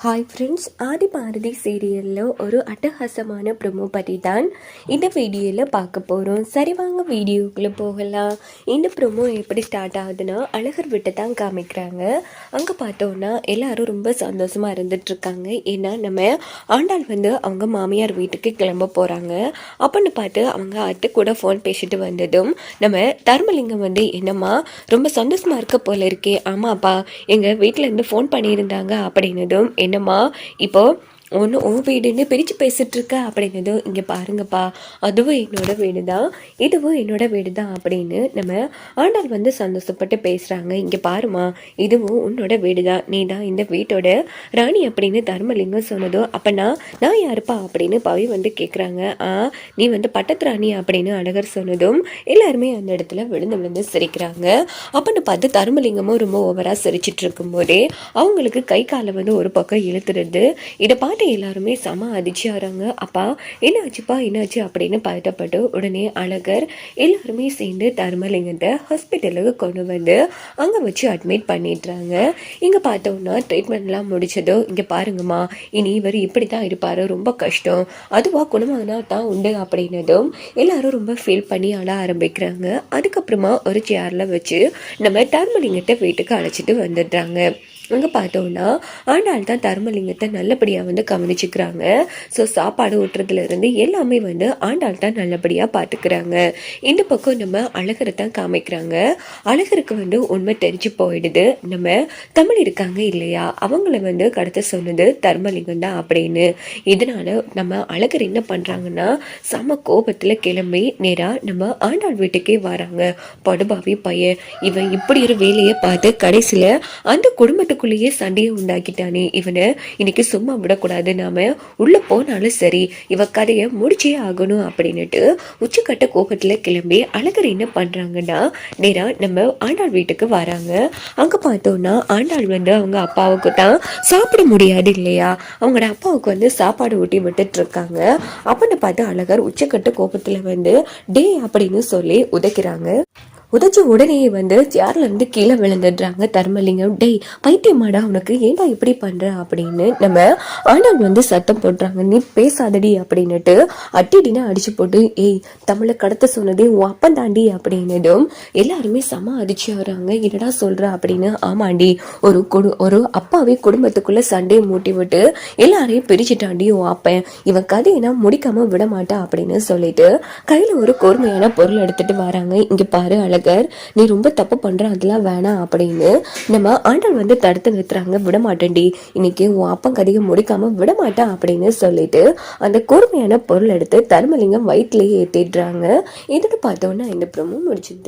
Hi friends, ஆதி பாரதி சீரியலில் ஒரு அட்டகாசமான ப்ரொமோ பற்றி தான் இந்த வீடியோவில் பார்க்க போகிறோம். சரி வாங்க வீடியோக்குள்ளே போகலாம். இந்த ப்ரொமோ எப்படி ஸ்டார்ட் ஆகுதுன்னா, அழகர் விட்டு தான் காமிக்கிறாங்க. அங்கே பார்த்தோன்னா எல்லாரும் ரொம்ப சந்தோஷமாக இருந்துகிட்ருக்காங்க. ஏன்னா நம்ம ஆண்டாள் அவங்க மாமியார் வீட்டுக்கு கிளம்ப போகிறாங்க. அப்படின்னு பார்த்து அவங்க அத்தை கூட ஃபோன் பேசிட்டு வந்ததும் நம்ம தர்மலிங்கம் என்னம்மா ரொம்ப சந்தோஷமாக இருக்க போல இருக்கே. ஆமாப்பா, எங்கள் வீட்டிலேருந்து ஃபோன் பண்ணியிருந்தாங்க அப்படின்னதும் என்னம்மா இப்போ ஒன்று உன் வீடுன்னு பிரித்து பேசிகிட்ருக்க அப்படின்னதும், இங்கே பாருங்கப்பா, அதுவும் என்னோட வீடு தான், இதுவும் என்னோட வீடு தான் அப்படின்னு நம்ம ஆண்டாள் சந்தோஷப்பட்டு பேசுகிறாங்க. இங்கே பாருமா, இதுவும் உன்னோட வீடு தான், நீ தான் இந்த வீட்டோட ராணி அப்படின்னு தர்மலிங்கம் சொன்னதும், அப்போனா நான் யாருப்பா அப்படின்னு பவி கேட்குறாங்க. நீ பட்டத்து ராணி அப்படின்னு அழகர் சொன்னதும் எல்லாருமே அந்த இடத்துல விழுந்து சிரிக்கிறாங்க. அப்படின்னு பார்த்து தர்மலிங்கமும் ரொம்ப ஓவராக சிரிச்சிட்டு இருக்கும்போதே அவங்களுக்கு கை காலை ஒரு பக்கம் இழுத்துடுது. இதை பார்த்து எல்லாருமே செம அதிர்ச்சியாகிறாங்க. அப்பா என்னாச்சுப்பா என்னாச்சு அப்படின்னு பதட்டப்பட்டு உடனே அழகர் எல்லாருமே சேர்ந்து தர்மலிங்கத்தை ஹாஸ்பிட்டலுக்கு கொண்டு அங்கே வச்சு அட்மிட் பண்ணிடுறாங்க. இங்கே பார்த்தோம்னா ட்ரீட்மெண்ட்லாம் முடிச்சதோ, இங்கே பாருங்கம்மா, இனி இவர் இப்படி தான் இருப்பார், ரொம்ப கஷ்டம், அதுவா குணமானா தான் உண்டு அப்படின்னதும் எல்லாரும் ரொம்ப ஃபீல் பண்ணி அழ ஆரம்பிக்கிறாங்க. அதுக்கப்புறமா ஒரு சேரில் வச்சு நம்ம தர்மலிங்கத்தை வீட்டுக்கு அழைச்சிட்டு வந்துடுறாங்க. அங்கே பார்த்தோன்னா ஆண்டாள் தான் தர்மலிங்கத்தை நல்லபடியாக கவனிச்சுக்கிறாங்க. ஸோ சாப்பாடு ஊட்டுறதுலேருந்து எல்லாமே ஆண்டாள் தான் நல்லபடியாக பார்த்துக்கிறாங்க. இந்த பக்கம் நம்ம அழகரை தான் காமிக்கிறாங்க. அழகருக்கு உண்மை தெரிஞ்சு போயிடுது. நம்ம தமிழ் இருக்காங்க இல்லையா, அவங்கள கடத்த சொன்னது தர்மலிங்கம் தான் அப்படின்னு. இதனால நம்ம அழகர் என்ன பண்ணுறாங்கன்னா, சம கோபத்தில் கிளம்பி நேராக நம்ம ஆண்டாள் வீட்டுக்கே வராங்க. படுபாவி பையன், இவன் இப்படி ஒரு வேலையை பார்த்து கடைசியில் அந்த குடும்பத்துக்கு சண்டையை உண்டாக்கிட்டானே, இவனை இன்னைக்கு சும்மா விடக்கூடாது, நாம உள்ள போனாலும் சரி இவ கதையை முடிச்சே ஆகணும் அப்படின்னுட்டு உச்சக்கட்ட கோபத்துல கிளம்பி அழகர் என்ன பண்றாங்கன்னா நேரா நம்ம ஆண்டாள் வீட்டுக்கு வராங்க. அங்க பார்த்தோம்னா ஆண்டாள் அவங்க அப்பாவுக்கு தான் சாப்பிட முடியாது இல்லையா, அவங்களோட அப்பாவுக்கு சாப்பாடு ஊட்டி விட்டுட்டு இருக்காங்க. அப்படின்னு பார்த்து அழகர் உச்சக்கட்ட கோபத்துல டே அப்படின்னு சொல்லி உதைக்கிறாங்க. உதச்ச உடனே சேர்ல இருந்து கீழே விழுந்துடுறாங்க தர்மலிங்கம். டேய் பைத்தியமாடா, உனக்கு ஏன்டா இப்படி பண்ற அப்படின்னு நம்ம ஆண்டாள் சத்தம் போடுறாங்க. நீ பேசாதடி அப்படின்னுட்டு அட்டிடினா அடிச்சு போட்டு, ஏய் தமிழை கடத்த சொன்னதே உன் அப்பன் தாண்டி அப்படின்னதும் எல்லாருமே சம அதிர்ச்சி ஆகிறாங்க. என்னடா சொல்ற அப்படின்னு. ஆமாண்டி, ஒரு அப்பாவே குடும்பத்துக்குள்ள சண்டையை மூட்டி விட்டு எல்லாரையும் பிரிச்சுட்டாண்டி உன் அப்பன், இவன் கதையினா முடிக்காம விட மாட்டா அப்படின்னு சொல்லிட்டு கையில ஒரு கூர்மையான பொருள் எடுத்துட்டு வராங்க. இங்க பாரு அழகர், நீ ரொம்ப தப்பு பண்ற, அதெல்லாம் வேணாம் அப்படின்னு நம்ம ஆண்டாள் தடுத்து நிறுத்துறாங்க. விட மாட்டேன்டி, இன்னைக்கு உன் அப்பன் கதையை முடிக்காம விட மாட்டான் அப்படின்னு சொல்லிட்டு அந்த கூர்மையான பொருள் எடுத்து தர்மலிங்கம் வயிற்றுலயே ஏத்திடுறாங்க. இதுக்கு பார்த்தோன்னா இந்த ப்ரோமோ முடிச்சுது.